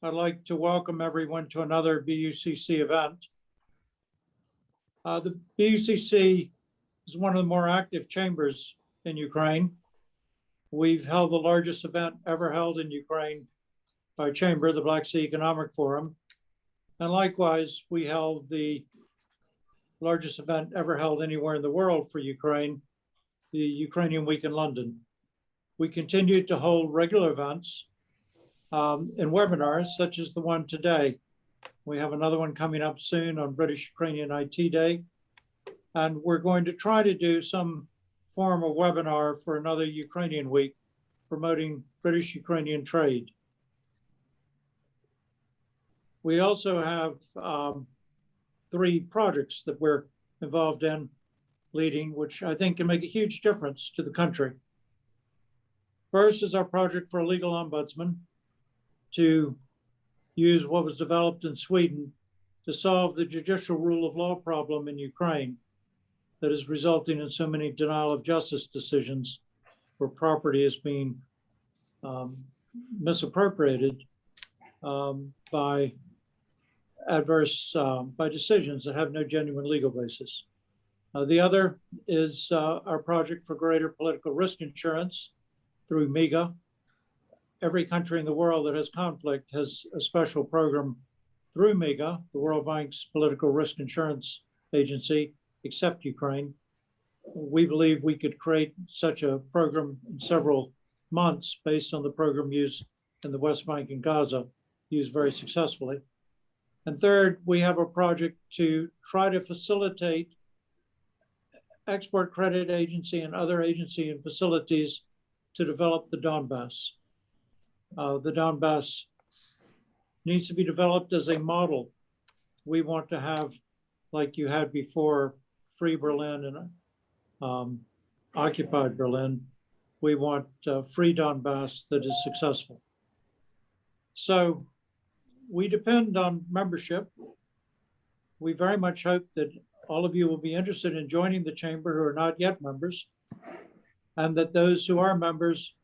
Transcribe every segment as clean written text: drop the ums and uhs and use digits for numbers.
I'd like to welcome everyone to another BUCC event. The BUCC is one of the more active chambers in Ukraine. We've held the largest event ever held in Ukraine by a chamber, the Black Sea Economic Forum. And likewise, we held the largest event ever held anywhere in the world for Ukraine, the Ukrainian Week in London. We continue to hold regular events and webinars such as the one today. We have another one coming up soon on British-Ukrainian IT Day. And we're going to try to do some form of webinar for another Ukrainian week promoting British-Ukrainian trade. We also have 3 projects that we're involved in leading, which I think can make a huge difference to the country. First is our project for a legal ombudsman to use what was developed in Sweden to solve the judicial rule of law problem in Ukraine that is resulting in so many denial of justice decisions where property is being misappropriated by decisions that have no genuine legal basis. The other is our project for greater political risk insurance through MIGA. Every country in the world that has conflict has a special program through MIGA, the World Bank's political risk insurance agency, except Ukraine. We believe we could create such a program in several months based on the program used in the West Bank and Gaza, used very successfully. And third, we have a project to try to facilitate Export Credit Agency and other agency and facilities to develop the Donbass. The Donbass needs to be developed as a model. We want to have, like you had before, free Berlin and occupied Berlin. We want free Donbass that is successful. So we depend on membership. We very much hope that all of you will be interested in joining the chamber who are not yet members, and that those who are members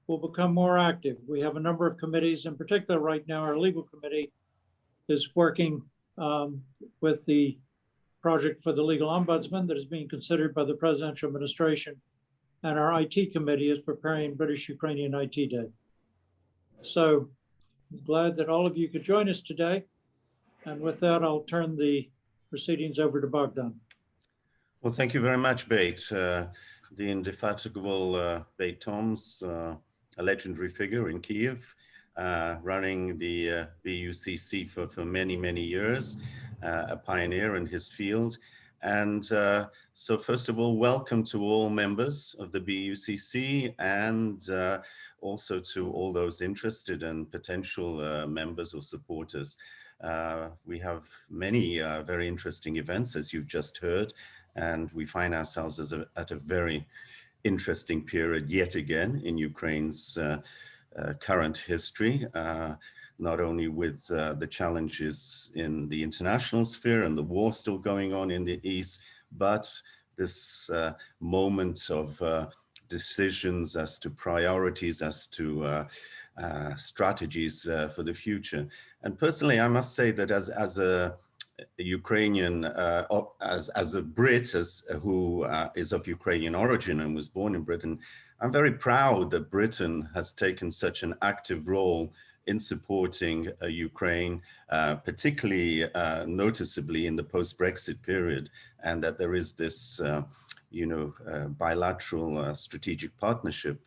will become more active. We have a number of committees. In particular, right now, our legal committee is working with the project for the legal ombudsman that is being considered by the presidential administration. And our IT committee is preparing British-Ukrainian IT Day. So I'm glad that all of you could join us today. And with that, I'll turn the proceedings over to Bogdan. Well, thank you very much, Bate. The indefatigable Bate Toms, a legendary figure in Kyiv, running the BUCC for many, many years, a pioneer in his field. And so first of all, welcome to all members of the BUCC and also to all those interested and potential members or supporters. We have many very interesting events, as you've just heard, and we find ourselves at a very interesting period yet again in Ukraine's current history, not only with the challenges in the international sphere and the war still going on in the East, but this moment of decisions as to priorities, as to strategies for the future. And personally, I must say that as a Ukrainian, as a Brit who is of Ukrainian origin and was born in Britain, I'm very proud that Britain has taken such an active role in supporting Ukraine, particularly noticeably in the post-Brexit period, and that there is this bilateral strategic partnership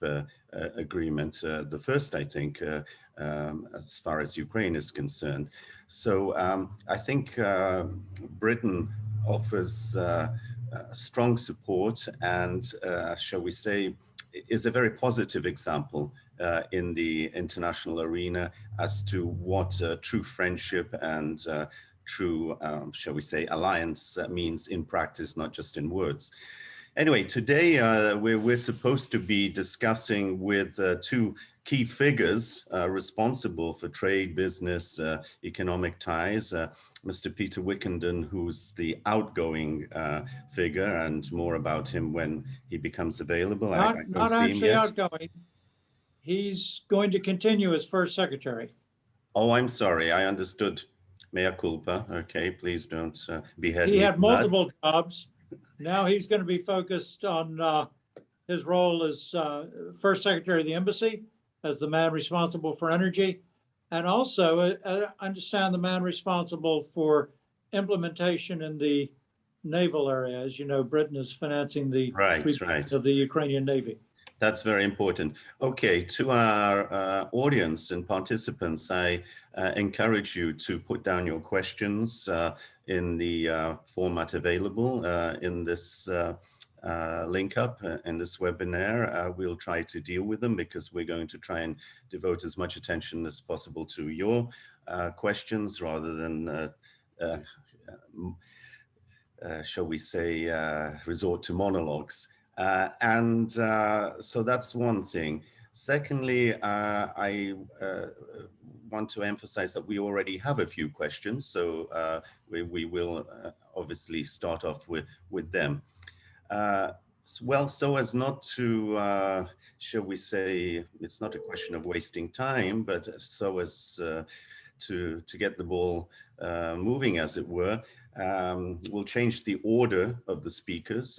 agreement, the first, I think, as far as Ukraine is concerned. So I think Britain offers strong support and, shall we say, is a very positive example in the international arena as to what true friendship and true, shall we say, alliance means in practice, not just in words. Anyway, today we're supposed to be discussing with 2 key figures responsible for trade, business, economic ties. Mr. Peter Wickenden, who's the outgoing figure, and more about him when he becomes available. Not actually outgoing. He's going to continue as first secretary. Oh, I'm sorry. I understood. Mea culpa. Okay, please don't behead He me had for that. multiple jobs. Now he's going to be focused on his role as First Secretary of the Embassy, as the man responsible for energy, and also understand the man responsible for implementation in the naval area. As you know, Britain is financing the Right, rebuilding right. of the Ukrainian Navy. That's very important. Okay, to our audience and participants, I encourage you to put down your questions in the format available in this link up in this webinar. We'll try to deal with them because we're going to try and devote as much attention as possible to your questions rather than shall we say, resort to monologues. So that's one thing. Secondly, I want to emphasize that we already have a few questions, so we will obviously start off with them. Well, so as not to, shall we say, it's not a question of wasting time, but so as to get the ball moving, as it were. We'll change the order of the speakers.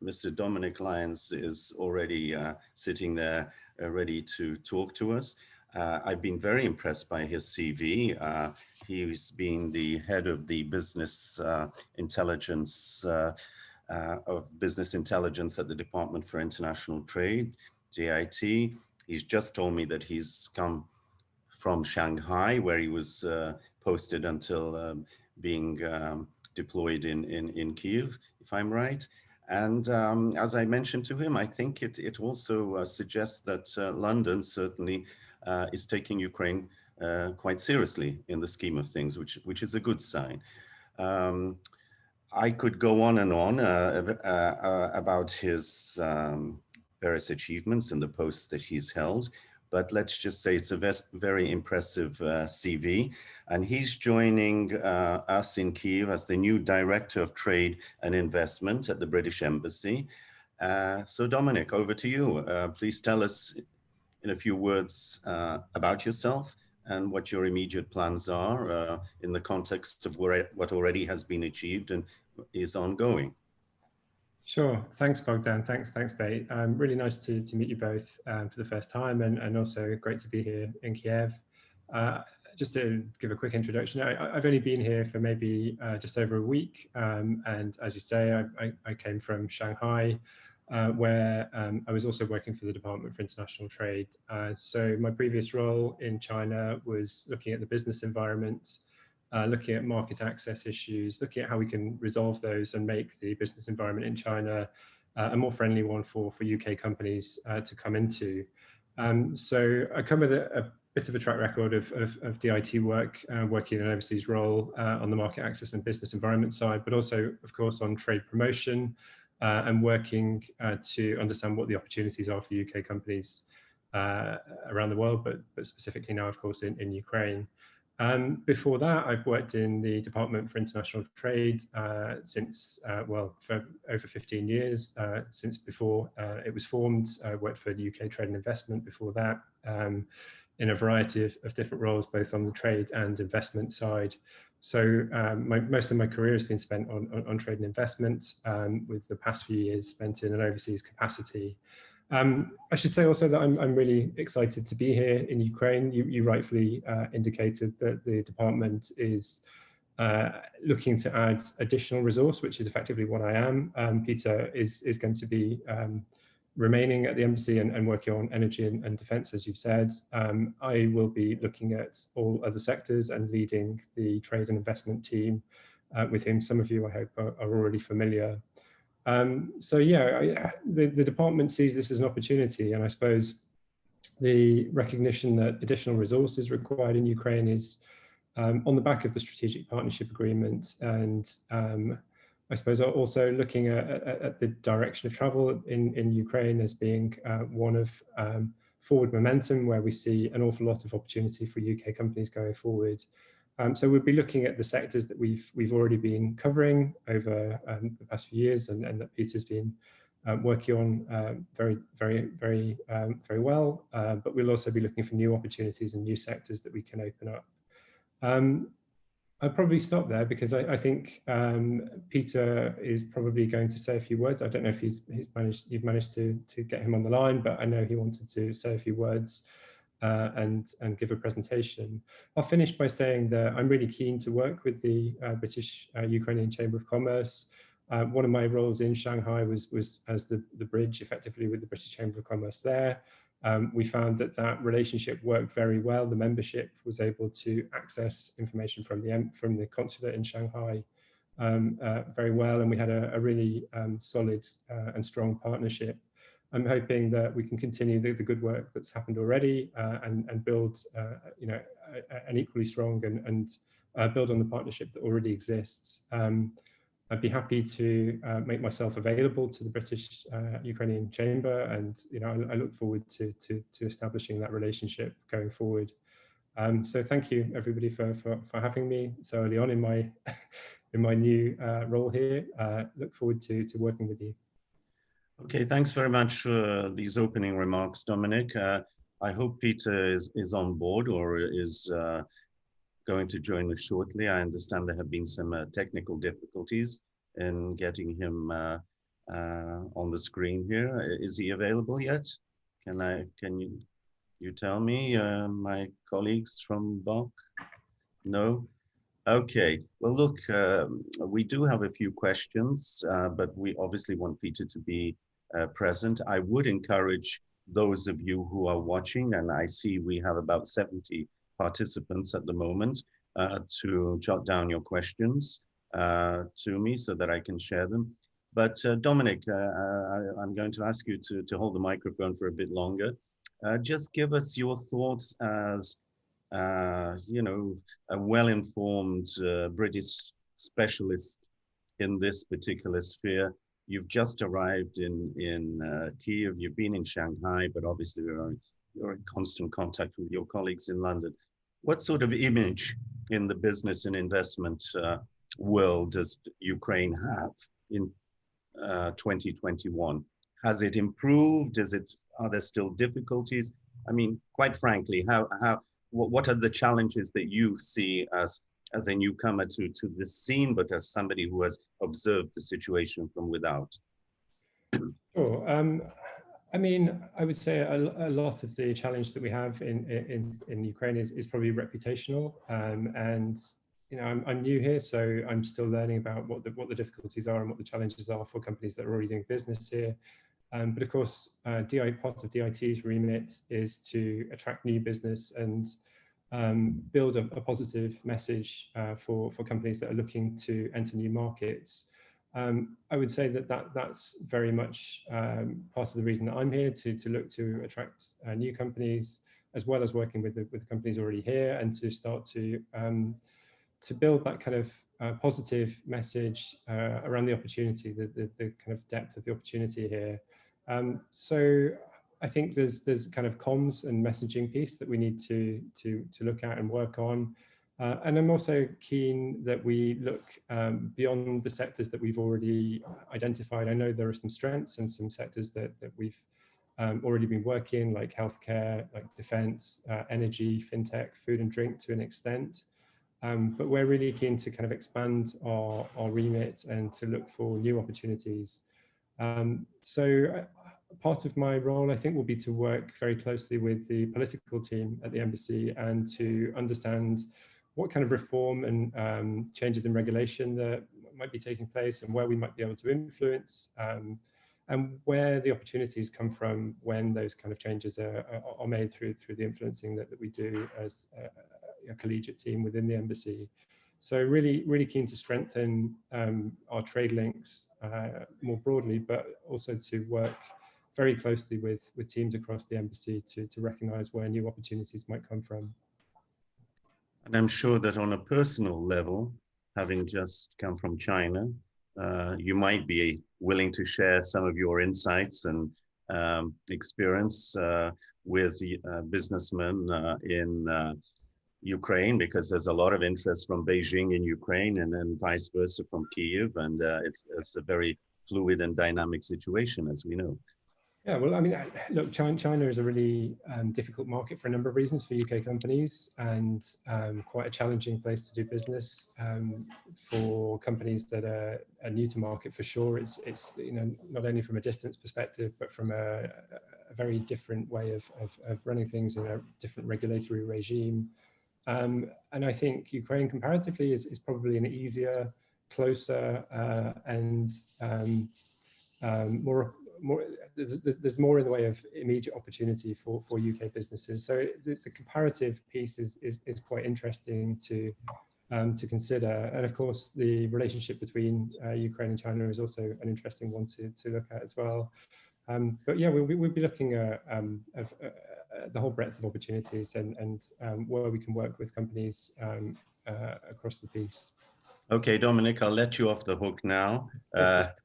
Mr. Dominic Lyons is already sitting there ready to talk to us. I've been very impressed by his CV. He's been the head of the business intelligence at the Department for International Trade, DIT. He's just told me that he's come from Shanghai, where he was posted until being deployed in Kyiv, if I'm right. And as I mentioned to him, I think it also suggests that London certainly is taking Ukraine quite seriously in the scheme of things, which is a good sign. I could go on and on about his various achievements and the posts that he's held, but let's just say it's a very impressive CV. And he's joining us in Kyiv as the new Director of Trade and Investment at the British Embassy. So Dominic, over to you. Please tell us in a few words about yourself and what your immediate plans are in the context of what already has been achieved and is ongoing. Sure. Thanks, Bogdan. Thanks, Bate. Really nice to meet you both for the first time, and also great to be here in Kiev. Just to give a quick introduction, I've only been here for maybe just over a week, and as you say, I came from Shanghai, where I was also working for the Department for International Trade. So my previous role in China was looking at the business environment, looking at market access issues, looking at how we can resolve those and make the business environment in China a more friendly one for UK companies to come into. So I come with a bit of a track record of DIT work, working in an overseas role on the market access and business environment side, but also, of course, on trade promotion and working to understand what the opportunities are for UK companies around the world, but specifically now, of course, in Ukraine. Before that, I've worked in the Department for International Trade since, well, for over 15 years, since before it was formed. I worked for the UK Trade and Investment before that, in a variety of different roles, both on the trade and investment side. So most of my career has been spent on trade and investment, with the past few years spent in an overseas capacity. I should say also that I'm really excited to be here in Ukraine. You rightfully indicated that the department is looking to add additional resource, which is effectively what I am. Peter is going to be remaining at the embassy and working on energy and defence, as you've said. I will be looking at all other sectors and leading the trade and investment team, with whom some of you, I hope, are already familiar. So yeah, the department sees this as an opportunity, and I suppose the recognition that additional resource is required in Ukraine is on the back of the strategic partnership agreement, and I suppose also looking at the direction of travel in Ukraine as being one of forward momentum, where we see an awful lot of opportunity for UK companies going forward. So we'll be looking at the sectors that we've already been covering over the past few years, and that Peter's been working on very well, but we'll also be looking for new opportunities and new sectors that we can open up. I'll probably stop there because I think Peter is probably going to say a few words. I don't know if you've managed to get him on the line, but I know he wanted to say a few words and give a presentation. I'll finish by saying that I'm really keen to work with the British-Ukrainian Chamber of Commerce. One of my roles in Shanghai was as the bridge effectively with the British Chamber of Commerce there. We found that relationship worked very well. The membership was able to access information from the consulate in Shanghai very well, and we had a really solid and strong partnership. I'm hoping that we can continue the good work that's happened already and build an equally strong and build on the partnership that already exists. I'd be happy to make myself available to the British Ukrainian Chamber, and I look forward to establishing that relationship going forward. So thank you everybody for having me so early on in my in my new role here. Look forward to working with you. Okay, thanks very much for these opening remarks, Dominic. I hope Peter is on board or is going to join us shortly. I understand there have been some technical difficulties in getting him on the screen here. Is he available yet? Can you tell me, my colleagues from Bucc? No? Okay, well look, we do have a few questions, but we obviously want Peter to be present. I would encourage those of you who are watching, and I see we have about 70 participants at the moment, to jot down your questions to me so that I can share them. But Dominic, I'm going to ask you to hold the microphone for a bit longer. Just give us your thoughts as a well-informed British specialist in this particular sphere. You've just arrived in Kyiv, you've been in Shanghai, but obviously you're in constant contact with your colleagues in London. What sort of image in the business and investment world does Ukraine have in 2021? Has it improved? Are there still difficulties? I mean, quite frankly, what are the challenges that you see as a newcomer to this scene, but as somebody who has observed the situation from without? Sure. I mean, I would say a lot of the challenge that we have in Ukraine is probably reputational, and I'm new here, so I'm still learning about what the difficulties are and what the challenges are for companies that are already doing business here. But of course, part of DIT's remit is to attract new business and build a positive message for companies that are looking to enter new markets. I would say that's very much part of the reason that I'm here, to look to attract new companies, as well as working with the companies already here, and to start to build that kind of positive message around the opportunity, the kind of depth of the opportunity here. So I think there's kind of comms and messaging piece that we need to look at and work on. And I'm also keen that we look beyond the sectors that we've already identified. I know there are some strengths and some sectors that we've already been working, like healthcare, like defense, energy, fintech, food and drink to an extent. But we're really keen to kind of expand our remit and to look for new opportunities. So part of my role, I think, will be to work very closely with the political team at the embassy and to understand what kind of reform and changes in regulation that might be taking place and where we might be able to influence, and where the opportunities come from when those kind of changes are made through the influencing that we do as a collegiate team within the embassy. So really keen to strengthen our trade links more broadly, but also to work very closely with teams across the embassy to recognize where new opportunities might come from. And I'm sure that on a personal level, having just come from China, you might be willing to share some of your insights and experience with businessmen in Ukraine, because there's a lot of interest from Beijing in Ukraine and then vice versa from Kyiv. And it's a very fluid and dynamic situation, as we know. Yeah, well, I mean, look, China is a really difficult market for a number of reasons for UK companies, and quite a challenging place to do business for companies that are new to market. For sure, it's not only from a distance perspective, but from a very different way of running things in a different regulatory regime. And I think Ukraine comparatively is probably an easier, closer, and there's more in the way of immediate opportunity for UK businesses. So the comparative piece is quite interesting to consider. And of course, the relationship between Ukraine and China is also an interesting one to look at as well. But yeah, we'll be looking at the whole breadth of opportunities and where we can work with companies across the piece. Okay, Dominic, I'll let you off the hook now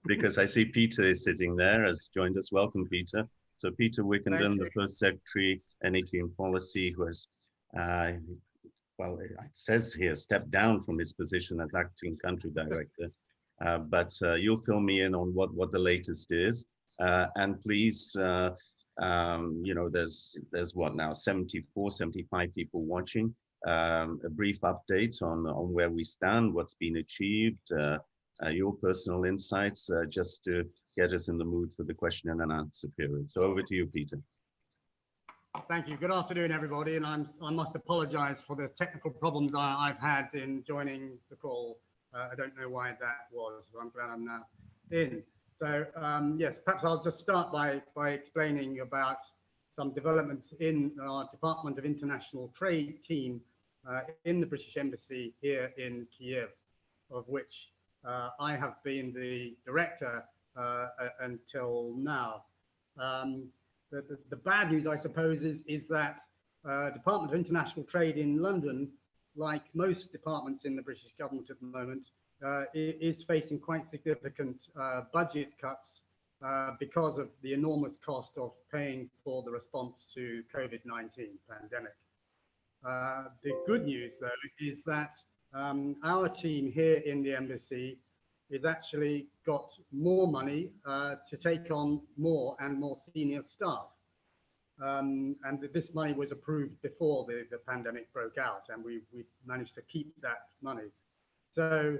because I see Peter is sitting there, has joined us. Welcome, Peter. So Peter Wickenden, the First Secretary, Energy and Policy, who has, well, it says here, stepped down from his position as Acting Country Director. But you'll fill me in on what the latest is. And please, there's what now, 74, 75 people watching. A brief update on where we stand, what's been achieved, your personal insights, just to get us in the mood for the question and answer period. So over to you, Peter. Thank you. Good afternoon, everybody. And I must apologize for the technical problems I've had in joining the call. I don't know why that was, but I'm glad I'm now in. So yes, perhaps I'll just start by explaining about some developments in our Department of International Trade team in the British Embassy here in Kyiv, of which I have been the director until now. The bad news, I suppose, is that Department of International Trade in London, like most departments in the British government at the moment, is facing quite significant budget cuts because of the enormous cost of paying for the response to COVID-19 pandemic. The good news, though, is that our team here in the embassy is actually got more money to take on more and more senior staff. And this money was approved before the pandemic broke out, and we managed to keep that money. So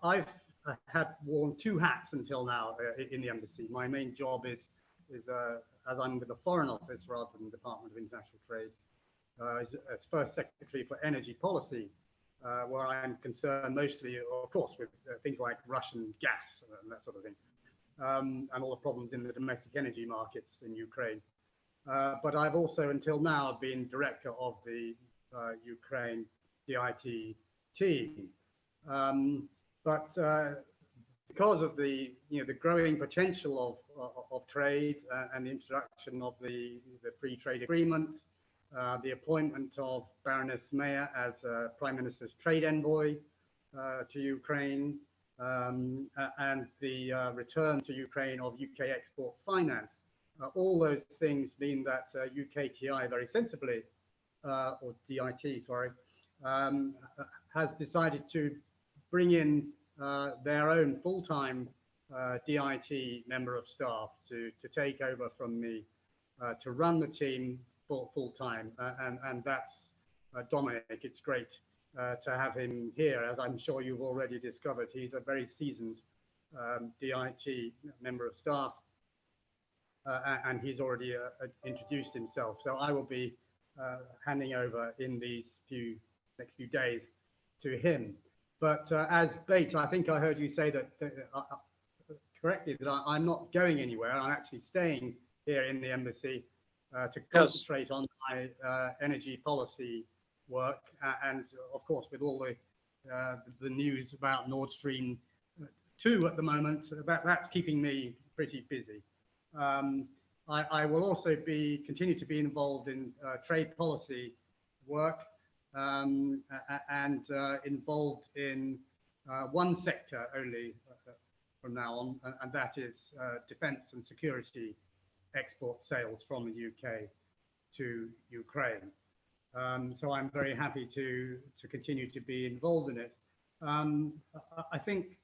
I've had worn two hats until now in the embassy. My main job is as I'm with the Foreign Office rather than the Department of International Trade, as First Secretary for Energy Policy, where I'm concerned mostly, of course, with things like Russian gas and that sort of thing, and all the problems in the domestic energy markets in Ukraine. But I've also, until now, been director of the Ukraine DIT team. But because of the growing potential of trade and the introduction of the free trade agreement, the appointment of Baroness Mayer as Prime Minister's trade envoy to Ukraine, and the return to Ukraine of UK export finance, all those things mean that UKTI very sensibly, or DIT, sorry, has decided to bring in their own full-time DIT member of staff to take over from me, to run the team full-time, and that's Dominic. It's great to have him here. As I'm sure you've already discovered, he's a very seasoned DIT member of staff, and he's already introduced himself. So I will be handing over in these next few days to him. But as Bate, I think I heard you say that, correctly, that I'm not going anywhere. I'm actually staying here in the embassy to concentrate on my energy policy work, and of course, with all the news about Nord Stream 2 at the moment, that's keeping me pretty busy. I will also continue to be involved in trade policy work, and involved in one sector only from now on, and that is defense and security export sales from the UK to Ukraine. So I'm very happy to continue to be involved in it. I think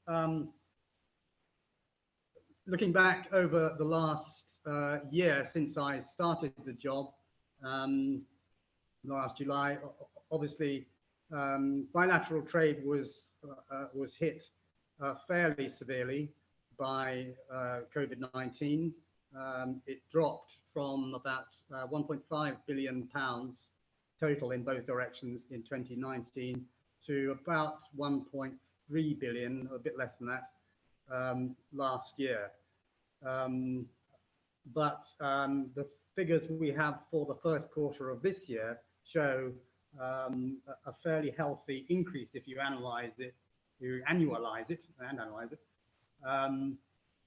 looking back over the last year since I started the job, last July, obviously bilateral trade was hit fairly severely by COVID-19. It dropped from about 1.5 billion pounds total in both directions in 2019 to about 1.3 billion, a bit less than that, last year. But the figures we have for the first quarter of this year show a fairly healthy increase if you annualize it,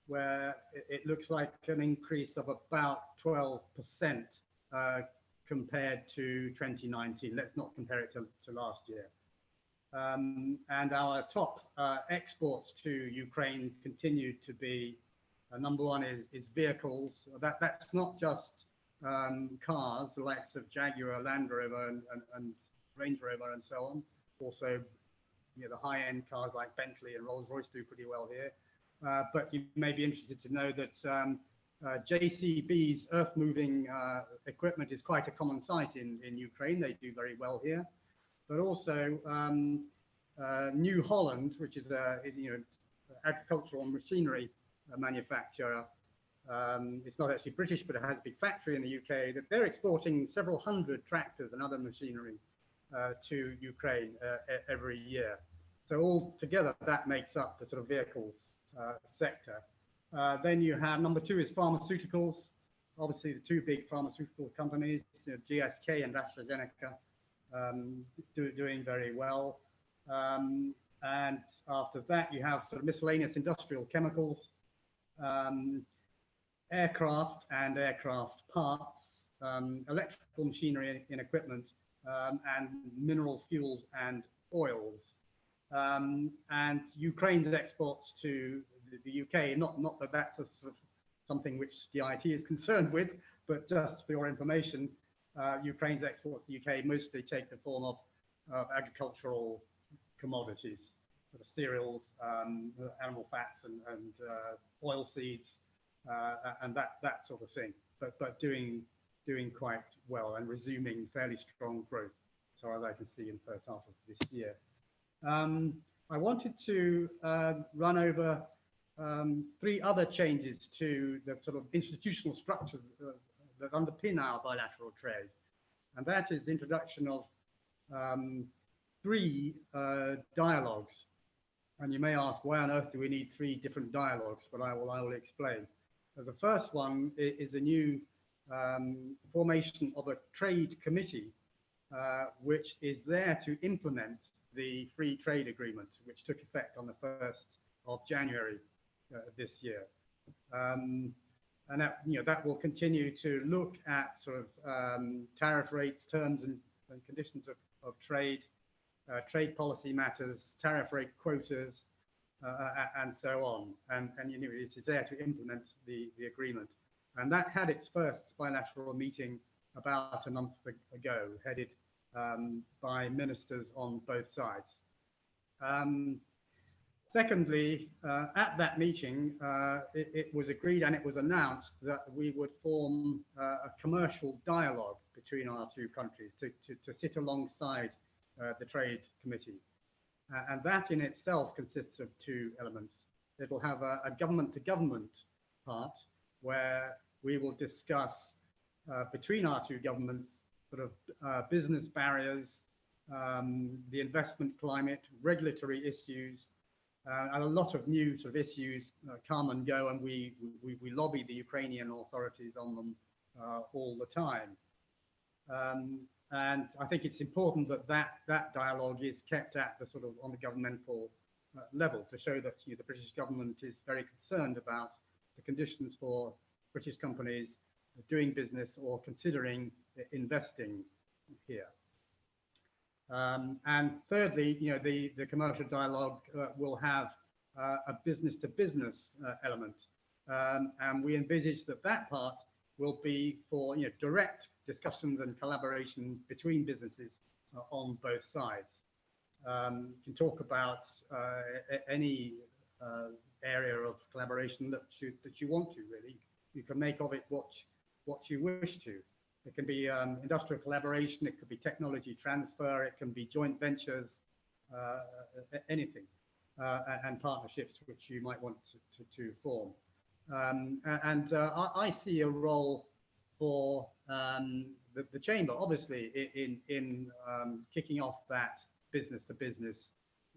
where it looks like an increase of about 12% compared to 2019. Let's not compare it to last year. And our top exports to Ukraine continue to be, number one is vehicles. That's not just cars, the likes of Jaguar, Land Rover, and Range Rover, and so on. Also, the high-end cars like Bentley and Rolls-Royce do pretty well here. But you may be interested to know that JCB's earth-moving equipment is quite a common sight in Ukraine. They do very well here. But also New Holland, which is a agricultural machinery manufacturer. It's not actually British, but it has a big factory in the UK. That they're exporting several hundred tractors and other machinery to Ukraine every year. So all together, that makes up the sort of vehicles sector. Then you have number two is pharmaceuticals. Obviously, the two big pharmaceutical companies, GSK and AstraZeneca, doing very well. And after that, you have sort of miscellaneous industrial chemicals, aircraft and aircraft parts, electrical machinery and equipment, and mineral fuels and oils. And Ukraine's exports to the UK, not that that's a sort of something which the IT is concerned with, but just for your information, Ukraine's exports to the UK mostly take the form of agricultural commodities, sort of cereals, animal fats, and oil seeds, and that sort of thing. But doing quite well and resuming fairly strong growth, so as I can see in the first half of this year. I wanted to run over three other changes to the sort of institutional structures that underpin our bilateral trade, and that is the introduction of three dialogues. And you may ask, why on earth do we need three different dialogues? But I will explain. The first one is a new formation of a trade committee, which is there to implement the free trade agreement, which took effect on the 1st of January this year. And that will continue to look at sort of tariff rates, terms and conditions of trade, trade policy matters, tariff rate quotas, and so on. And it is there to implement the agreement. And that had its first bilateral meeting about a month ago, headed by ministers on both sides. Secondly, at that meeting, it was agreed and it was announced that we would form a commercial dialogue between our two countries to sit alongside the Trade Committee. And that in itself consists of two elements. It'll have a government-to-government part where we will discuss between our two governments sort of business barriers, the investment climate, regulatory issues, and a lot of new sort of issues come and go, and we lobby the Ukrainian authorities on them all the time. And I think it's important that dialogue is kept at the sort of on the governmental level to show that the British government is very concerned about the conditions for British companies doing business or considering investing here. And thirdly, the commercial dialogue will have a business-to-business element, and we envisage that part will be for direct discussions and collaboration between businesses on both sides. You can talk about any area of collaboration that you want to, really. You can make of it what you wish to. It can be industrial collaboration, it could be technology transfer, it can be joint ventures, anything, and partnerships which you might want to form. I see a role for the Chamber, obviously, in kicking off that business-to-business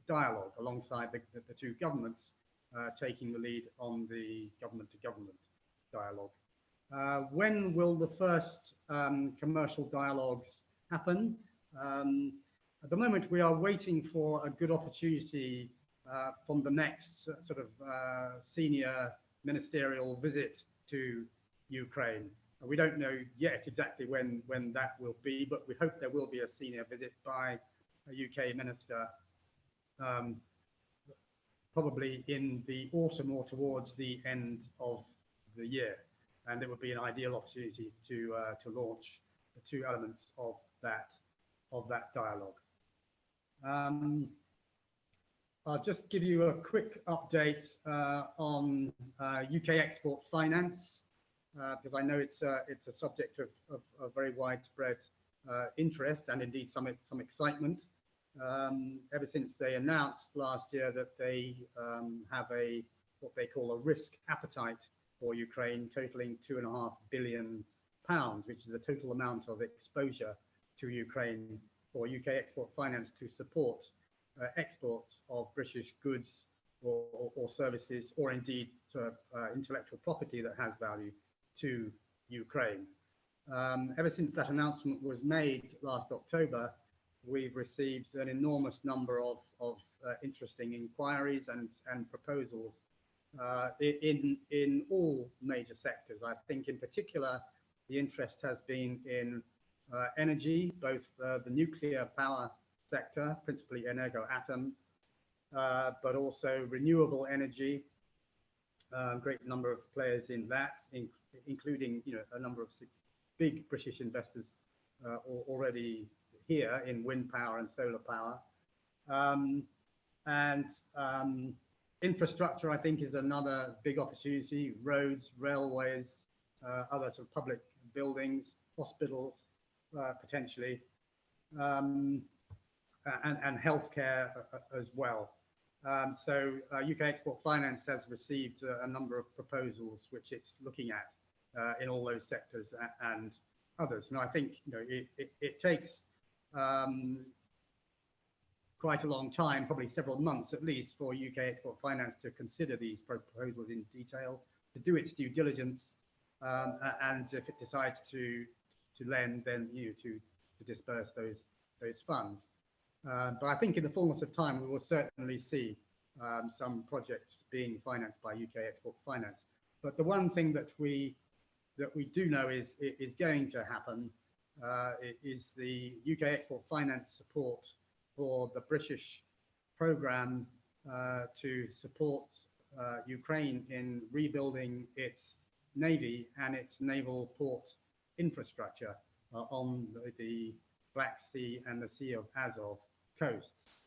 dialogue alongside the two governments taking the lead on the government-to-government dialogue. When will the first commercial dialogues happen? At the moment, we are waiting for a good opportunity from the next sort of senior ministerial visit to Ukraine. We don't know yet exactly when that will be, but we hope there will be a senior visit by a UK minister, probably in the autumn or towards the end of the year. And it would be an ideal opportunity to launch the two elements of that dialogue. I'll just give you a quick update on UK export finance, because I know it's a subject of very widespread interest and indeed some excitement. Ever since they announced last year that they have what they call a risk appetite for Ukraine, totaling £2.5 billion, which is the total amount of exposure to Ukraine for UK export finance to support exports of British goods or services, or indeed to intellectual property that has value to Ukraine. Ever since that announcement was made last October, we've received an enormous number of interesting inquiries and proposals in all major sectors. I think in particular, the interest has been in energy, both the nuclear power sector, principally Energoatom, but also renewable energy. Great number of players in that, including a number of big British investors already here in wind power and solar power. Infrastructure, I think, is another big opportunity. Roads, railways, other sort of public buildings, hospitals, potentially, and healthcare as well. So UK Export Finance has received a number of proposals which it's looking at in all those sectors and others. And I think it takes quite a long time, probably several months at least, for UK Export Finance to consider these proposals in detail, to do its due diligence, and if it decides to lend, then to disperse those funds. But I think in the fullness of time, we will certainly see some projects being financed by UK Export Finance. But the one thing that we do know is going to happen is the UK Export Finance support for the British programme to support Ukraine in rebuilding its navy and its naval port infrastructure on the Black Sea and the Sea of Azov coasts.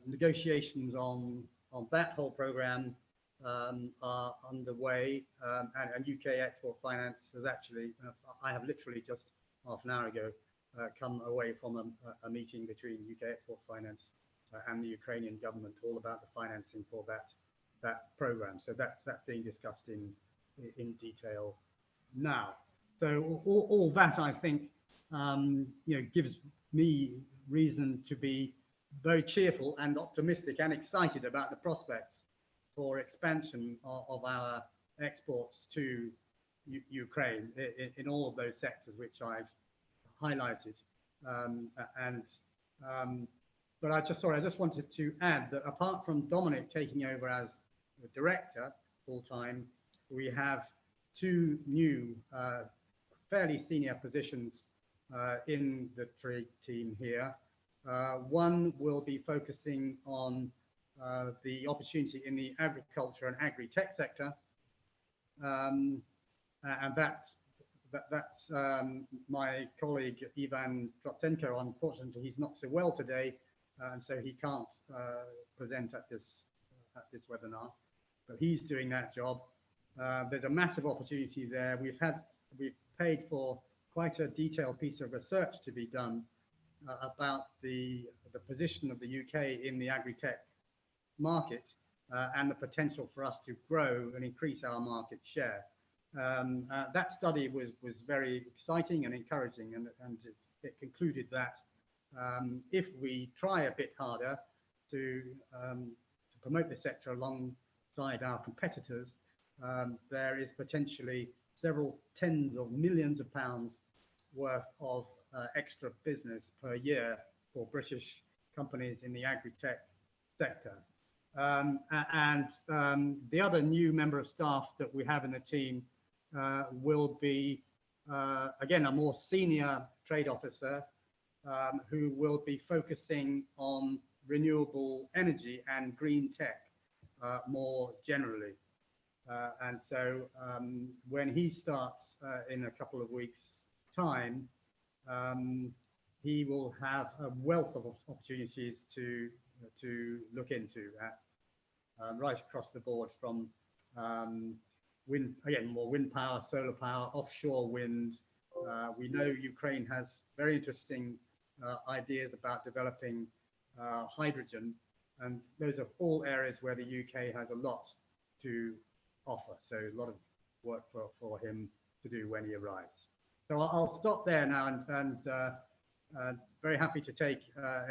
Negotiations on that whole programme are underway, and UK Export Finance has actually, I have literally just half an hour ago come away from a meeting between UK Export Finance and the Ukrainian government, all about the financing for that programme. So that's being discussed in detail now. So all that, I think, gives me reason to be very cheerful and optimistic and excited about the prospects for expansion of our exports to Ukraine in all of those sectors which I've highlighted. But I just wanted to add that apart from Dominic taking over as the director full-time, we have two new fairly senior positions in the trade team here. One will be focusing on the opportunity in the agriculture and agri-tech sector, and that's my colleague Ivan Trotsenko. Unfortunately, he's not so well today, and so he can't present at this webinar, but he's doing that job. There's a massive opportunity there. We've paid for quite a detailed piece of research to be done about the position of the UK in the agri-tech market and the potential for us to grow and increase our market share. That study was very exciting and encouraging, and it concluded that if we try a bit harder to promote the sector alongside our competitors, there is potentially several tens of millions of pounds worth of extra business per year for British companies in the agri-tech sector. The other new member of staff that we have in the team will be, again, a more senior trade officer who will be focusing on renewable energy and green tech more generally. And so when he starts in a couple of weeks' time, he will have a wealth of opportunities to look into right across the board, from wind, again, more wind power, solar power, offshore wind. We know Ukraine has very interesting ideas about developing hydrogen, and those are all areas where the UK has a lot to offer. So a lot of work for him to do when he arrives. So I'll stop there now, and very happy to take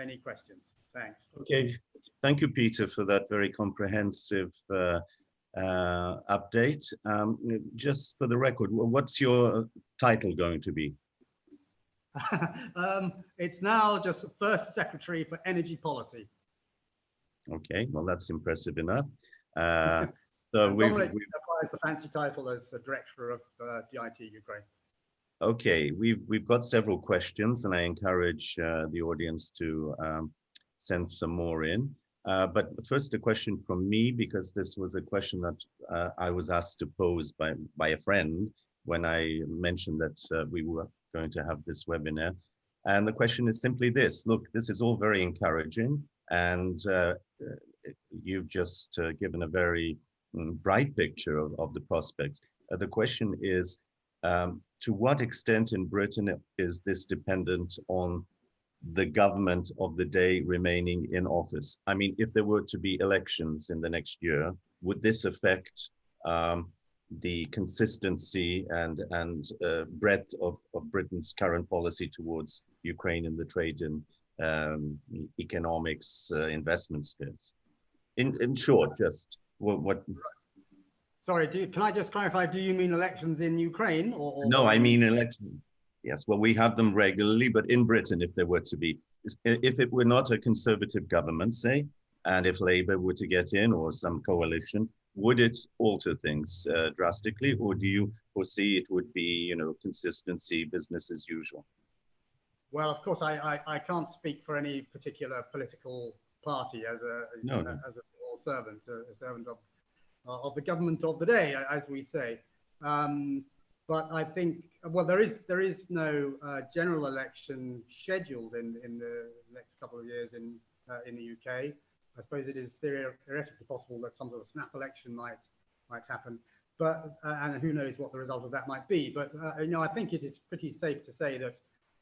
any questions. Thanks. Okay, thank you, Peter, for that very comprehensive update. Just for the record, what's your title going to be? It's now just First Secretary for Energy Policy. Okay, well, that's impressive enough. So Dominic acquires the fancy title as the Director of DIT Ukraine. Okay, we've got several questions, and I encourage the audience to send some more in. But first, a question from me, because this was a question that I was asked to pose by a friend when I mentioned that we were going to have this webinar. And the question is simply this: look, this is all very encouraging, and you've just given a very bright picture of the prospects. The question is, to what extent in Britain is this dependent on the government of the day remaining in office? I mean, if there were to be elections in the next year, would this affect the consistency and breadth of Britain's current policy towards Ukraine in the trade and economics investment spheres? In short, just what? Sorry, can I just clarify? Do you mean elections in Ukraine, or No, I mean elections. Yes, well, we have them regularly, but in Britain, if there were to be, if it were not a conservative government, say, and if Labour were to get in, or some coalition, would it alter things drastically, or do you foresee it would be, consistency, business as usual? Well, of course, I can't speak for any particular political party as a civil servant, a servant of the government of the day, as we say. But I think, well, there is no general election scheduled in the next couple of years in the UK. I suppose it is theoretically possible that some sort of snap election might happen, but and who knows what the result of that might be. But I think it is pretty safe to say that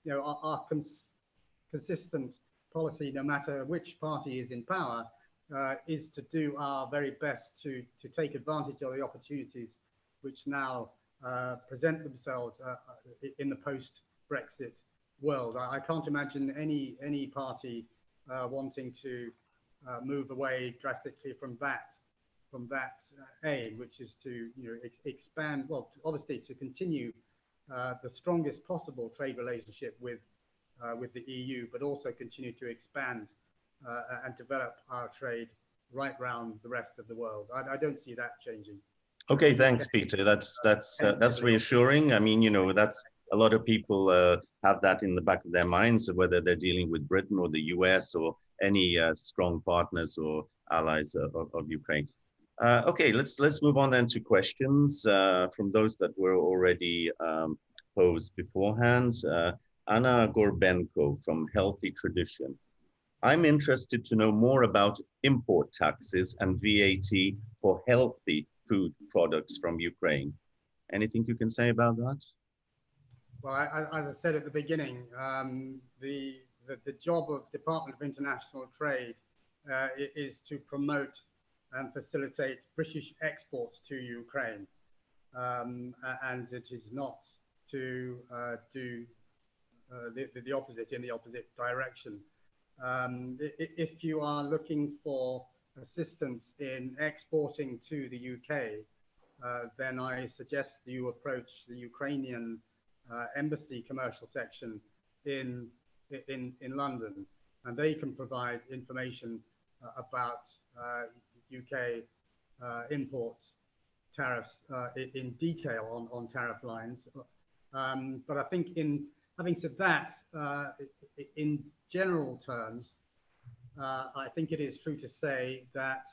our consistent policy, no matter which party is in power, is to do our very best to take advantage of the opportunities which now present themselves in the post-Brexit world. I can't imagine any party wanting to move away drastically from that aim, which is to expand. Well, obviously to continue the strongest possible trade relationship with the EU, but also continue to expand and develop our trade right round the rest of the world. I don't see that changing. Okay, thanks, Peter. That's reassuring. I mean, that's a lot of people have that in the back of their minds, whether they're dealing with Britain or the US or any strong partners or allies of Ukraine. Okay, let's move on then to questions from those that were already posed beforehand. Anna Gorbenko from Healthy Tradition I'm interested to know more about import taxes and VAT for healthy food products from Ukraine. Anything you can say about that? Well, as I said at the beginning, the job of Department of International Trade is to promote and facilitate British exports to Ukraine. And it is not to do the opposite in the opposite direction. If you are looking for assistance in exporting to the UK, then I suggest you approach the Ukrainian Embassy commercial section in London, and they can provide information about UK import tariffs in detail on tariff lines. But I think having said that, in general terms, I think it is true to say that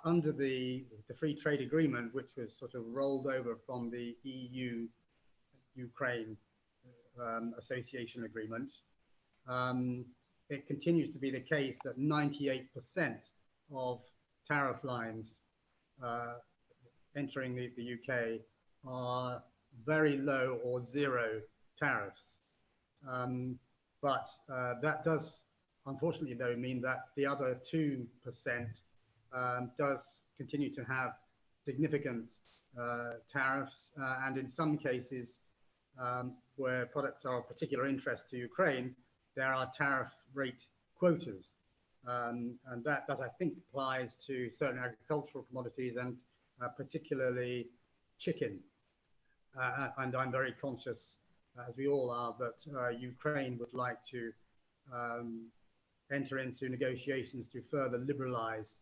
under the free trade agreement, which was sort of rolled over from the EU-Ukraine association agreement, it continues to be the case that 98% of tariff lines entering the UK are very low or zero tariffs. But that does, unfortunately, though, mean that the other 2% does continue to have significant tariffs, and in some cases where products are of particular interest to Ukraine, there are tariff rate quotas. And that I think applies to certain agricultural commodities and particularly chicken. And I'm very conscious, as we all are, that Ukraine would like to enter into negotiations to further liberalize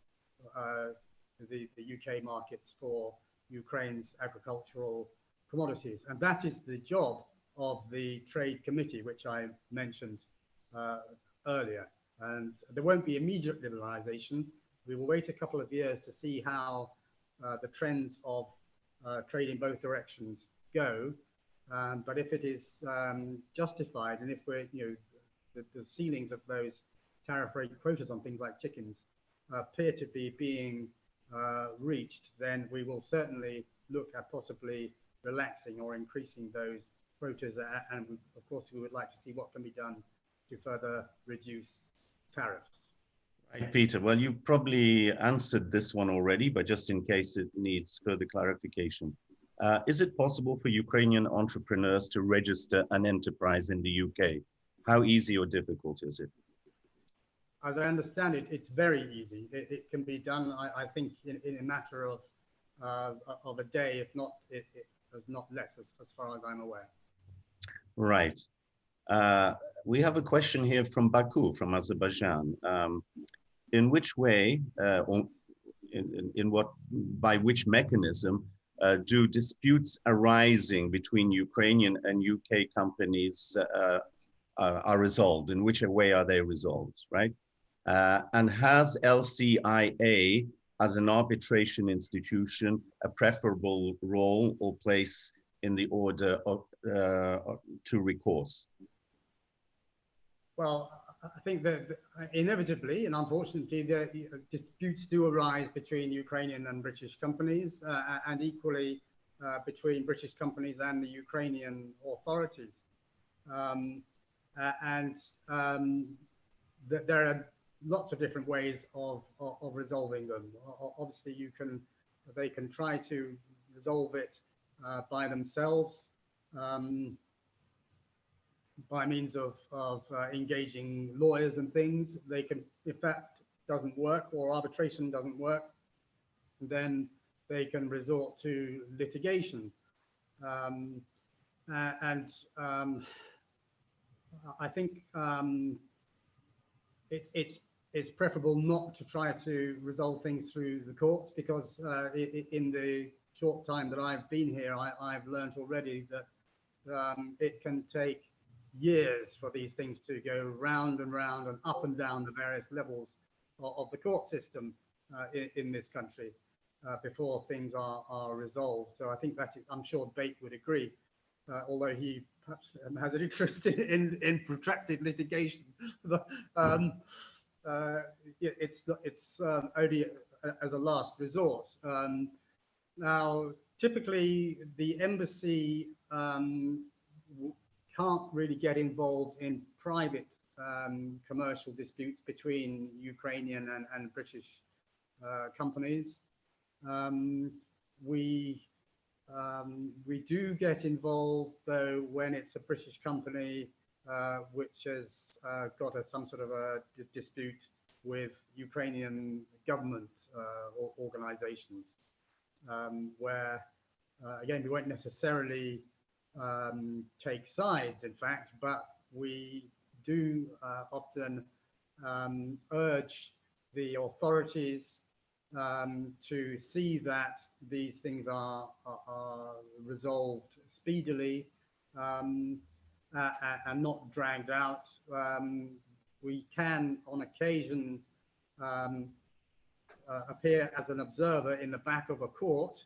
the UK markets for Ukraine's agricultural commodities. And that is the job of the Trade Committee, which I mentioned earlier. And there won't be immediate liberalization. We will wait a couple of years to see how the trends of trade in both directions go. But if it is justified, and if we're, the ceilings of those tariff rate quotas on things like chickens appear to be being reached, then we will certainly look at possibly relaxing or increasing those quotas. And of course, we would like to see what can be done to further reduce tariffs. Right, Peter. Well, you probably answered this one already, but just in case it needs further clarification. Is it possible for Ukrainian entrepreneurs to register an enterprise in the UK? How easy or difficult is it? As I understand it, it's very easy. It can be done, I think, in a matter of a day, if not, it is not less, as far as I'm aware. Right. We have a question here from Baku, from Azerbaijan. In which way, by which mechanism do disputes arising between Ukrainian and UK companies are resolved? In which way are they resolved, right? And has LCIA as an arbitration institution a preferable role or place in the order of, to recourse? Well, I think that inevitably and unfortunately, the disputes do arise between Ukrainian and British companies, and equally between British companies and the Ukrainian authorities. There are lots of different ways of resolving them. Obviously, they can try to resolve it by themselves, by means of engaging lawyers and things. They can, if that doesn't work or arbitration doesn't work, then they can resort to litigation. I think it's preferable not to try to resolve things through the courts, because in the short time that I've been here, I've learned already that it can take years for these things to go round and round and up and down the various levels of the court system in this country before things are resolved. So I think that is, I'm sure Bate would agree, although he perhaps has an interest in protracted litigation. It's only as a last resort. Now, typically, the embassy can't really get involved in private commercial disputes between Ukrainian and British companies. We do get involved, though, when it's a British company which has got some sort of a dispute with Ukrainian government organizations, where, again, we won't necessarily take sides, in fact, but we do often urge the authorities to see that these things are resolved speedily and not dragged out. We can, on occasion, appear as an observer in the back of a court.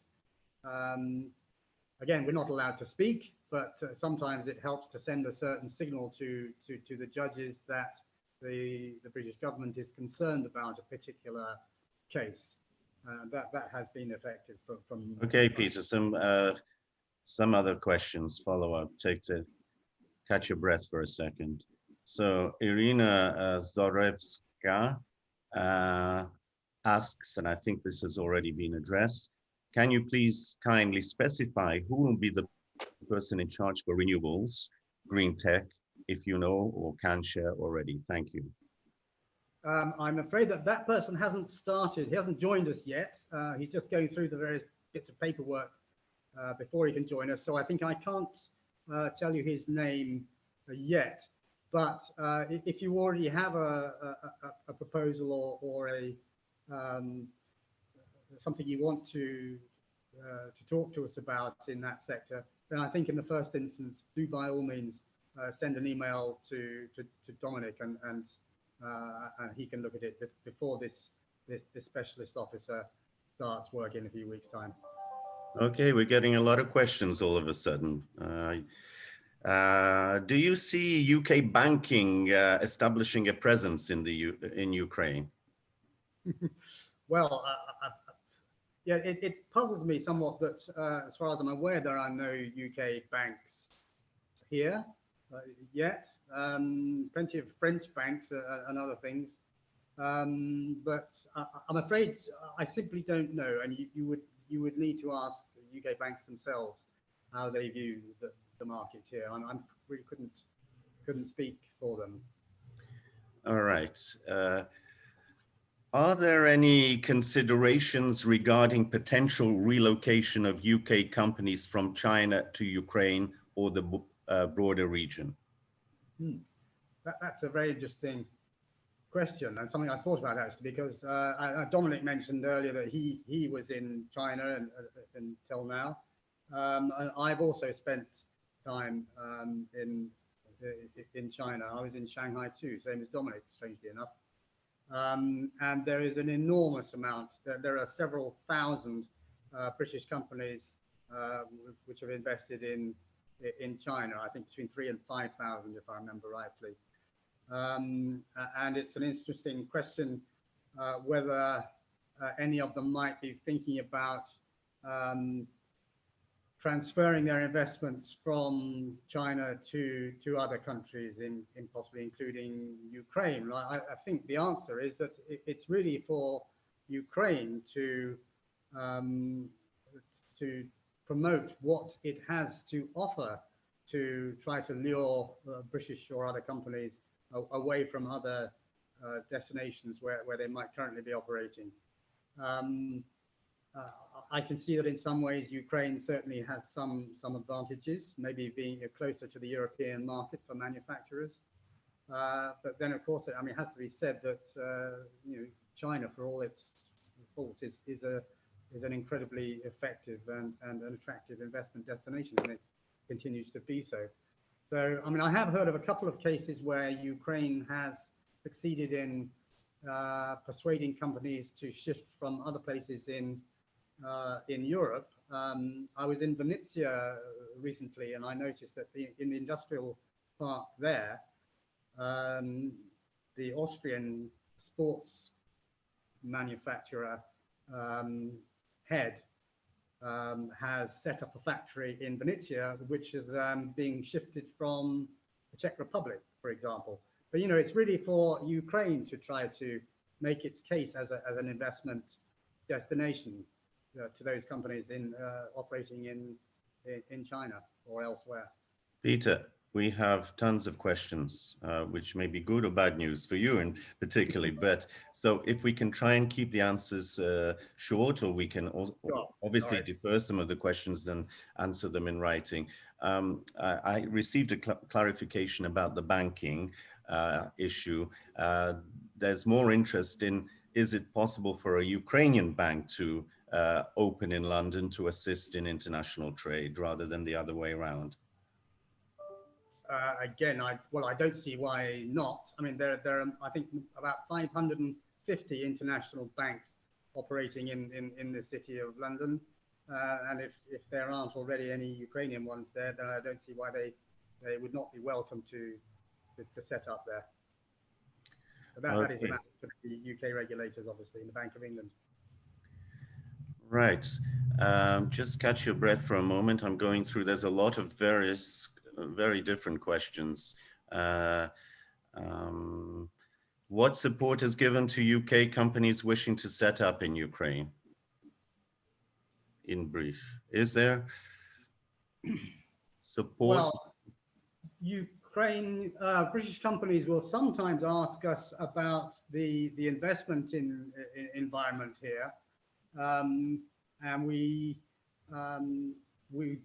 Again, we're not allowed to speak, but sometimes it helps to send a certain signal to the judges that the British government is concerned about a particular case. That has been effective from Okay, Peter, some other questions, follow up, catch your breath for a second. So Irina Zdorevska asks, and I think this has already been addressed, can you please kindly specify who will be the person in charge for renewables, green tech, if you know or can share already? Thank you. I'm afraid that person hasn't started. He hasn't joined us yet. He's just going through the various bits of paperwork before he can join us. So I think I can't tell you his name yet. But if you already have a proposal or a something you want to talk to us about in that sector, then I think in the first instance, do by all means send an email to Dominic and he can look at it before this specialist officer starts work in a few weeks' time. Okay, we're getting a lot of questions all of a sudden. Do you see UK banking establishing a presence in Ukraine? Well, yeah, it puzzles me somewhat that, as far as I'm aware, there are no UK banks here yet. Plenty of French banks and other things, but I'm afraid I simply don't know. And you would need to ask the UK banks themselves how they view the market here. I really couldn't speak for them. All right. Are there any considerations regarding potential relocation of UK companies from China to Ukraine or the broader region? That's a very interesting question and something I thought about actually, because Dominic mentioned earlier that he was in China until now. And I've also spent time in China. I was in Shanghai too, same as Dominic, strangely enough. And there is an enormous amount. There are several thousand British companies which have invested in China. I think between 3,000 and 5,000, if I remember rightly. And it's an interesting question whether any of them might be thinking about transferring their investments from China to other countries, in possibly including Ukraine. I think the answer is that it's really for Ukraine to promote what it has to offer, to try to lure British or other companies away from other destinations where they might currently be operating. I can see that in some ways Ukraine certainly has some advantages, maybe being closer to the European market for manufacturers. But then, of course, I mean, it has to be said that China, for all its faults, is an incredibly effective and an attractive investment destination, and it continues to be so. So, I mean, I have heard of a couple of cases where Ukraine has succeeded in persuading companies to shift from other places in Europe I was in Venezia recently, and I noticed that in the industrial park there, the Austrian sports manufacturer head has set up a factory in Venezia, which is being shifted from the Czech Republic, for example. But it's really for Ukraine to try to make its case as an investment destination to those companies operating in China or elsewhere. Peter, we have tons of questions, which may be good or bad news for you in particularly. But so if we can try and keep the answers short, or we can obviously defer some of the questions and answer them in writing. I received a clarification about the banking issue. There's more interest in, is it possible for a Ukrainian bank to open in London to assist in international trade rather than the other way around? Again, I don't see why not. I mean, there are, I think, about 550 international banks operating in the city of London. And if there aren't already any Ukrainian ones there, then I don't see why they would not be welcome to set up there. But that is a matter for the UK regulators, obviously, in the Bank of England. Right. Just catch your breath for a moment. I'm going through, there's a lot of very different questions. What support is given to UK companies wishing to set up in Ukraine? In brief, is there support? Well, Ukraine, British companies will sometimes ask us about the investment environment here, and we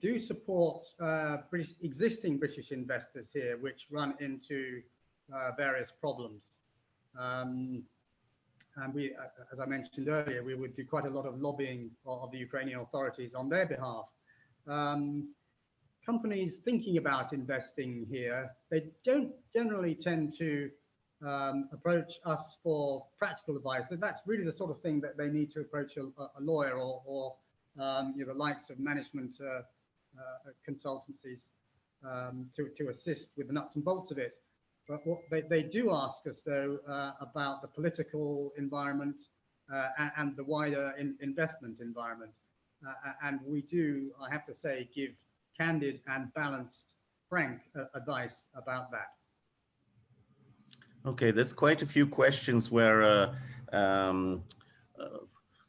do support existing British investors here, which run into various problems. And we, as I mentioned earlier, we would do quite a lot of lobbying of the Ukrainian authorities on their behalf. Companies thinking about investing here, they don't generally tend to approach us for practical advice. So that's really the sort of thing that they need to approach a lawyer or the likes of management consultancies to assist with the nuts and bolts of it. But what they do ask us, though, about the political environment and the wider investment environment. And we do, I have to say, give candid and balanced, frank advice about that. Okay, there's quite a few questions where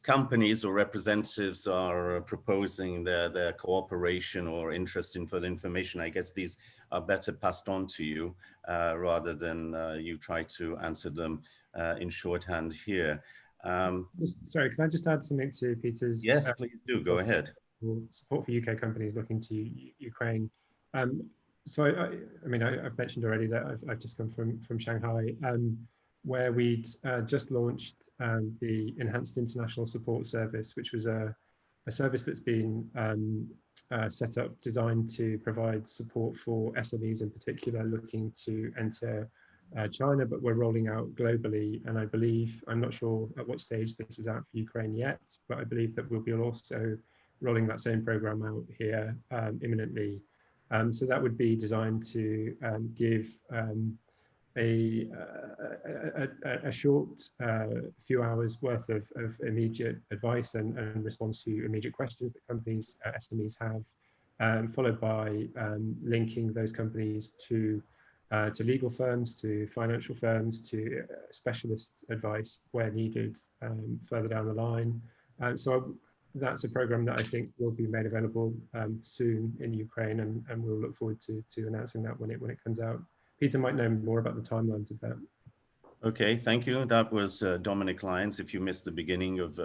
companies or representatives are proposing their cooperation or interest in further information. I guess these are better passed on to you rather than you try to answer them in shorthand here. Sorry, can I just add something to Peter's? Yes, please do. Go ahead. Support for UK companies looking to Ukraine. So I mean, I've mentioned already that I've just come from Shanghai, where we'd just launched the Enhanced International Support Service, which was a service that's been set up, designed to provide support for SMEs in particular looking to enter China, but we're rolling out globally. And I believe, I'm not sure at what stage this is out for Ukraine yet, but I believe that we'll be also rolling that same program out here imminently. So that would be designed to give a short few hours worth of immediate advice and response to immediate questions that companies, SMEs have, followed by linking those companies to legal firms, to financial firms, to specialist advice where needed further down the line. So that's a program that I think will be made available soon in Ukraine, and we'll look forward to announcing that when it comes out. Peter might know more about the timelines of that. Okay, thank you. That was Dominic Lyons. If you missed the beginning of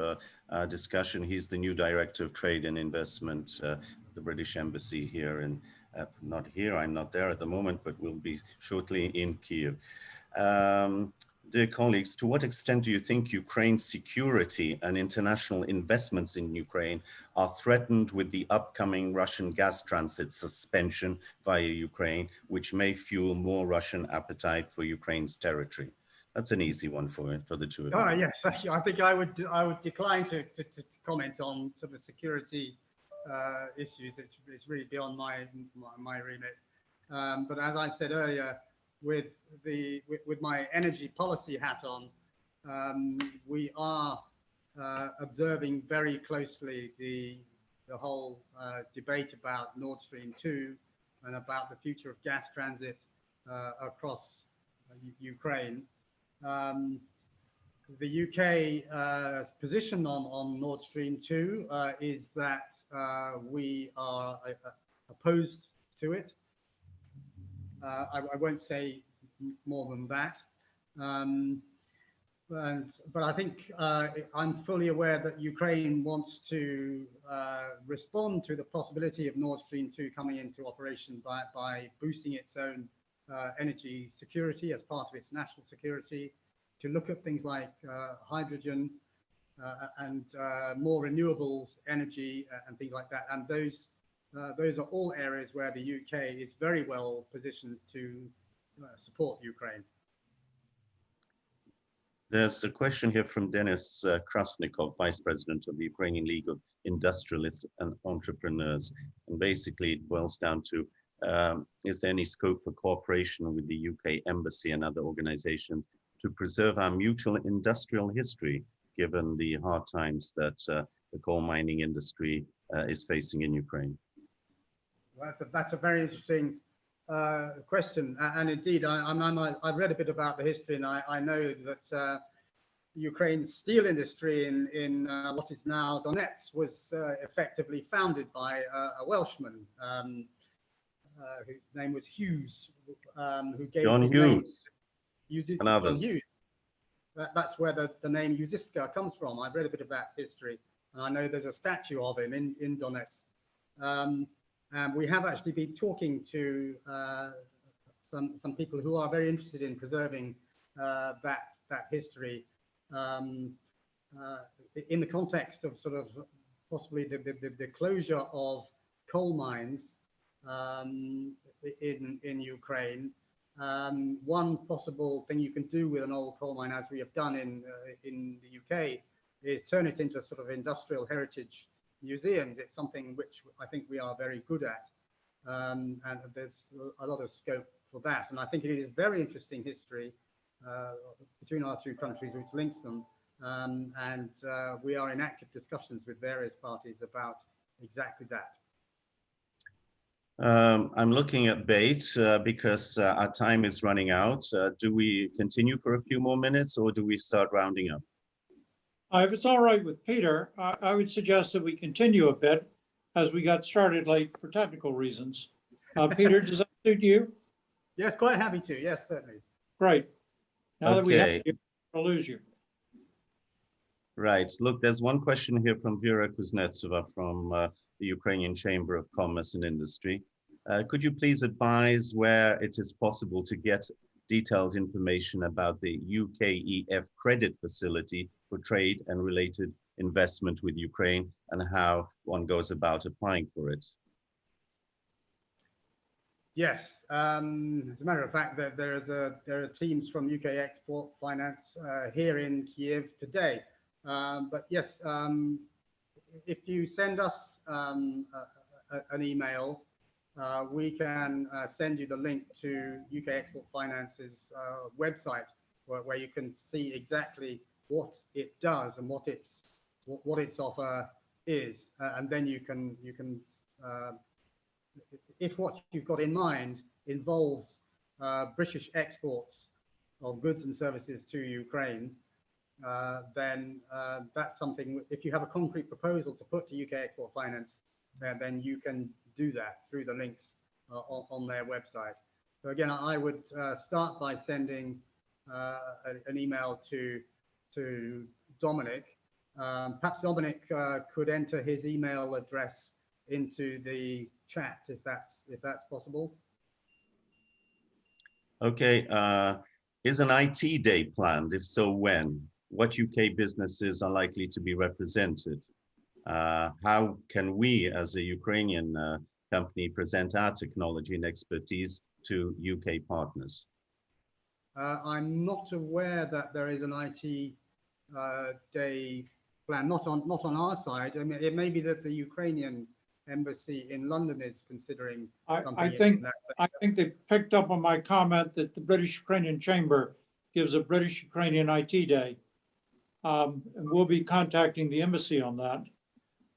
our discussion, he's the new Director of Trade and Investment at the British Embassy here in, not here, I'm not there at the moment, but we'll be shortly in Kyiv. Dear colleagues, to what extent do you think Ukraine's security and international investments in Ukraine are threatened with the upcoming Russian gas transit suspension via Ukraine, which may fuel more Russian appetite for Ukraine's territory? That's an easy one for the two of you. Yes, thank you. I think I would decline to comment on sort of security issues. It's really beyond my remit. But as I said earlier, with my energy policy hat on, we are observing very closely the whole debate about Nord Stream 2 and about the future of gas transit across Ukraine. The UK position on Nord Stream 2 is that we are opposed to it. I won't say more than that. But I think I'm fully aware that Ukraine wants to respond to the possibility of Nord Stream 2 coming into operation by boosting its own energy security as part of its national security, to look at things like hydrogen and more renewables energy and things like that. And those are all areas where the UK is very well positioned to support Ukraine. There's a question here from Denis Krasnikov, Vice President of the Ukrainian League of Industrialists and Entrepreneurs. And basically it boils down to, is there any scope for cooperation with the UK Embassy and other organizations to preserve our mutual industrial history, given the hard times that the coal mining industry is facing in Ukraine? Well, that's a very interesting question. And indeed, I've read a bit about the history, and I know that Ukraine's steel industry in what is now Donetsk was effectively founded by a Welshman whose name was Hughes, who gave John his Hughes. Name, and others. John Hughes. That's where the name Yuziska comes from. I've read a bit of that history, and I know there's a statue of him in Donetsk. And we have actually been talking to some people who are very interested in preserving that history in the context of sort of possibly the closure of coal mines in Ukraine. One possible thing you can do with an old coal mine, as we have done in the UK, is turn it into a sort of industrial heritage museums. It's something which I think we are very good at, and there's a lot of scope for that. And I think it is very interesting history between our two countries, which links them, and we are in active discussions with various parties about exactly that. I'm looking at Bate because our time is running out. Do we continue for a few more minutes, or do we start rounding up? If it's all right with Peter, I would suggest that we continue a bit as we got started late for technical reasons. Peter, does that suit you? Yes, quite happy to. Yes, certainly. Great. Now that we have Okay. you, I'll lose you. Right. Look, there's one question here from Vera Kuznetsova from the Ukrainian Chamber of Commerce and Industry. Could you please advise where it is possible to get detailed information about the UKEF credit facility for trade and related investment with Ukraine, and how one goes about applying for it? Yes, as a matter of fact, there are teams from UK Export Finance here in Kyiv today. But yes, if you send us an email, we can send you the link to UK Export Finance's website, where you can see exactly what it does and what its offer is, and then you can if what you've got in mind involves British exports of goods and services to Ukraine, then that's something. If you have a concrete proposal to put to UK Export Finance, then you can do that through the links on their website. So again, I would start by sending an email to Dominic. Perhaps Dominic could enter his email address into the chat, if that's possible. Okay. Is an IT day planned? If so, when? What UK businesses are likely to be represented? How can we, as a Ukrainian company, present our technology and expertise to UK partners? I'm not aware that there is an IT day plan. Not on our side. I mean, it may be that the Ukrainian Embassy in London is considering I something in think that I sector. think they picked up on my comment that the British-Ukrainian Chamber gives a British-Ukrainian IT Day. And we'll be contacting the embassy on that.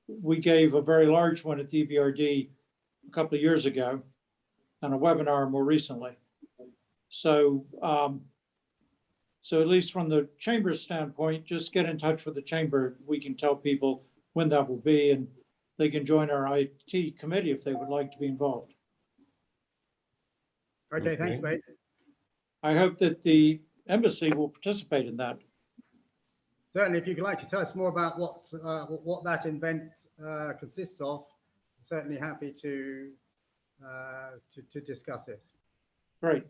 We gave a very large one at the EBRD a couple of years ago and a webinar more recently. So, so at least from the chamber's standpoint, just get in touch with the chamber. We can tell people when that will be, and they can join our IT committee if they would like to be involved. Okay, thanks, Okay. mate. I hope that the embassy will participate in that. Certainly, if you'd like to tell us more about what that event consists of, certainly happy to discuss it. Great.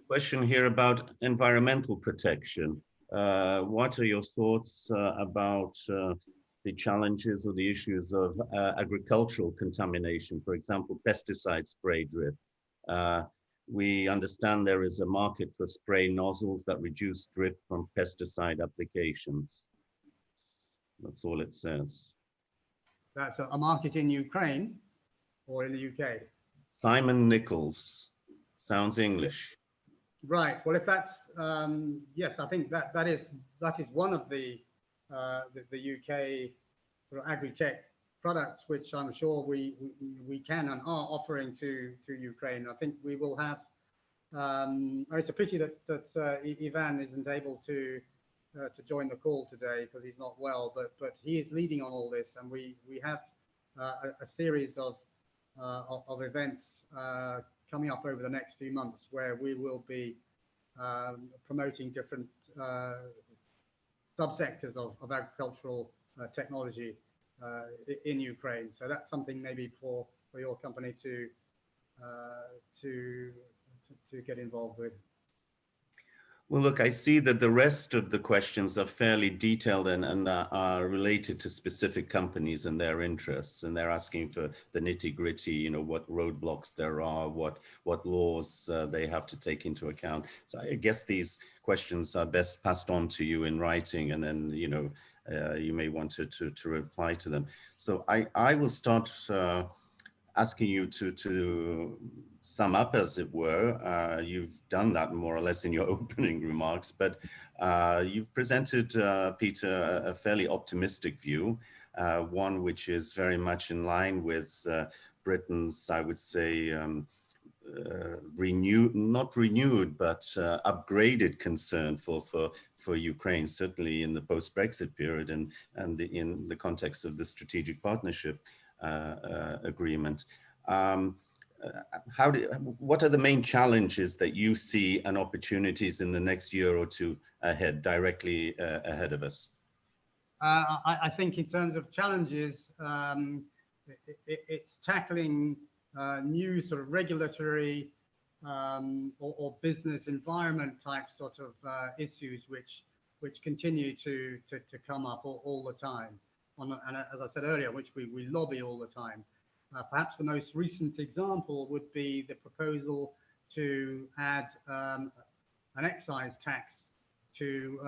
Question here about environmental protection. What are your thoughts about the challenges or the issues of agricultural contamination, for example, pesticide spray drift? We understand there is a market for spray nozzles that reduce drift from pesticide applications. That's all it says. That's a market in Ukraine or in the UK? Simon Nichols. Sounds English. Right. Well, if that's yes, I think that is one of the UK sort of agri-tech products, which I'm sure we can and are offering to Ukraine. I think we will have. It's a pity that Ivan isn't able to join the call today because he's not well, but he is leading on all this, and we have a series of events coming up over the next few months where we will be promoting different subsectors of agricultural technology in Ukraine. So that's something maybe for your company to get involved with. Well, look, I see that the rest of the questions are fairly detailed and are related to specific companies and their interests. And they're asking for the nitty gritty, you know, what roadblocks there are, what laws they have to take into account. So I guess these questions are best passed on to you in writing, and then, you know, you may want to reply to them. So I will start asking you to sum up, as it were. You've done that more or less in your opening remarks, but you've presented, Peter, a fairly optimistic view, one which is very much in line with Britain's, I would say, not renewed, but upgraded concern for Ukraine, certainly in the post-Brexit period and in the context of the strategic partnership agreement. What are the main challenges that you see and opportunities in the next year or two ahead, directly ahead of us? I think in terms of challenges, it's tackling new sort of regulatory or business environment type sort of issues which continue to come up all the time. And as I said earlier, which we lobby all the time. Perhaps the most recent example would be the proposal to add an excise tax to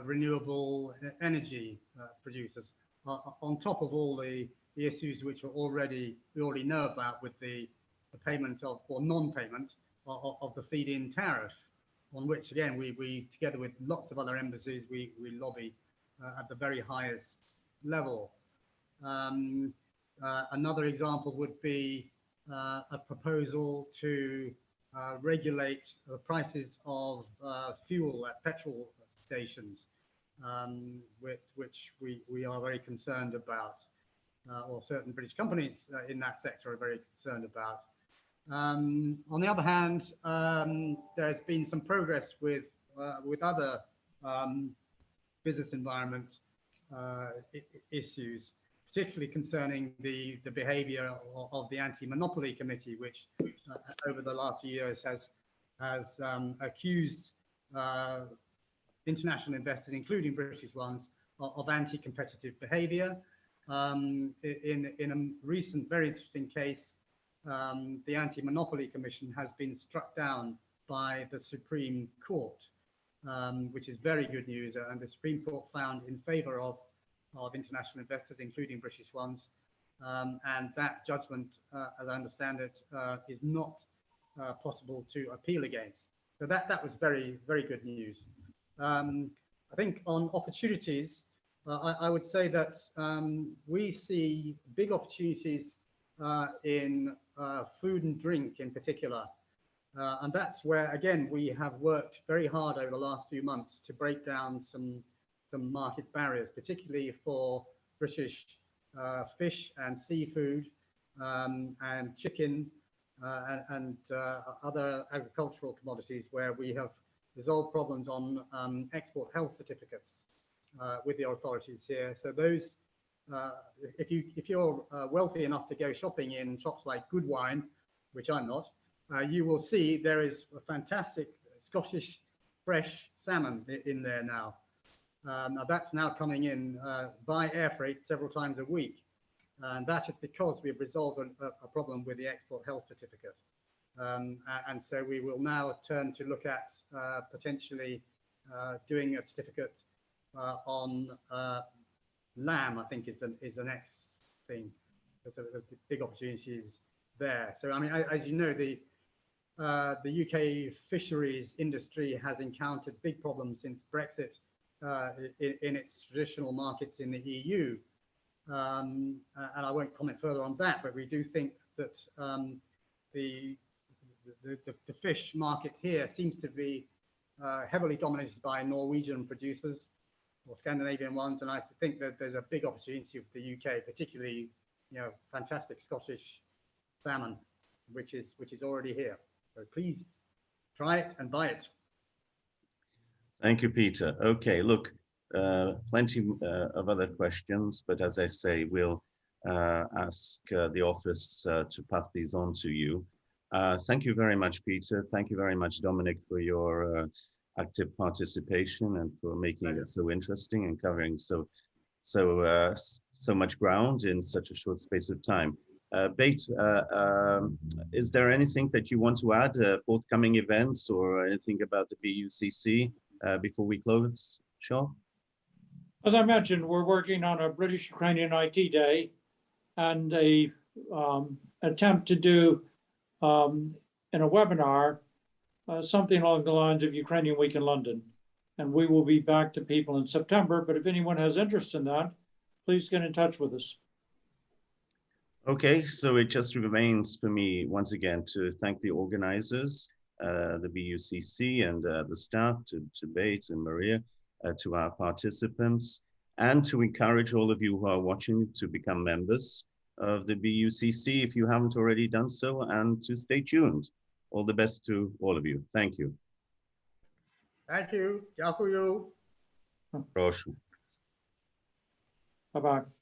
renewable energy producers, on top of all the issues which we already know about with the payment of, or non-payment of the feed-in tariff, on which again we together with lots of other embassies we lobby at the very highest level. Another example would be a proposal to regulate the prices of fuel at petrol stations, which we are very concerned about, or certain British companies in that sector are very concerned about. On the other hand, there's been some progress with other business environment issues, particularly concerning the behavior of the Anti-Monopoly Committee, which over the last few years has accused international investors, including British ones, of anti-competitive behavior. In a recent, very interesting case, the Anti-Monopoly Commission has been struck down by the Supreme Court, which is very good news. And the Supreme Court found in favor of international investors, including British ones, and that judgment, as I understand it, is not possible to appeal against. So that was very, very good news. I think on opportunities, I would say that we see big opportunities in food and drink in particular. And that's where, again, we have worked very hard over the last few months to break down some market barriers, particularly for British fish and seafood and chicken and other agricultural commodities, where we have resolved problems on export health certificates with the authorities here. So those, if you're wealthy enough to go shopping in shops like Good Wine, which I'm not, you will see there is a fantastic Scottish fresh salmon in there now. Now that's now coming in by air freight several times a week. And that is because we've resolved a problem with the export health certificate. And so we will now turn to look at potentially doing a certificate on lamb, I think is the next thing. The big opportunities there. So, I mean, as you know, the UK fisheries industry has encountered big problems since Brexit in its traditional markets in the EU. And I won't comment further on that, but we do think that the fish market here seems to be heavily dominated by Norwegian producers or Scandinavian ones, and I think that there's a big opportunity for the UK, particularly, fantastic Scottish salmon, which is already here. So please try it and buy it. Thank you, Peter. Okay, look, plenty of other questions, but as I say, we'll ask the office to pass these on to you. Thank you very much, Peter. Thank you very much, Dominic, for your active participation and for making it so interesting and covering so much ground in such a short space of time. Bate, is there anything that you want to add, forthcoming events or anything about the BUCC before we close, Charles? As I mentioned, we're working on a British-Ukrainian IT Day and a attempt to do in a webinar something along the lines of Ukrainian Week in London. And we will be back to people in September, but if anyone has interest in that, please get in touch with us. Okay, so it just remains for me once again to thank the organizers, the BUCC and the staff, to Bate and Maria, to our participants, and to encourage all of you who are watching to become members of the BUCC if you haven't already done so, and to stay tuned. All the best to all of you. Thank you. Thank you. Dziękuję. Proszę. Bye-bye.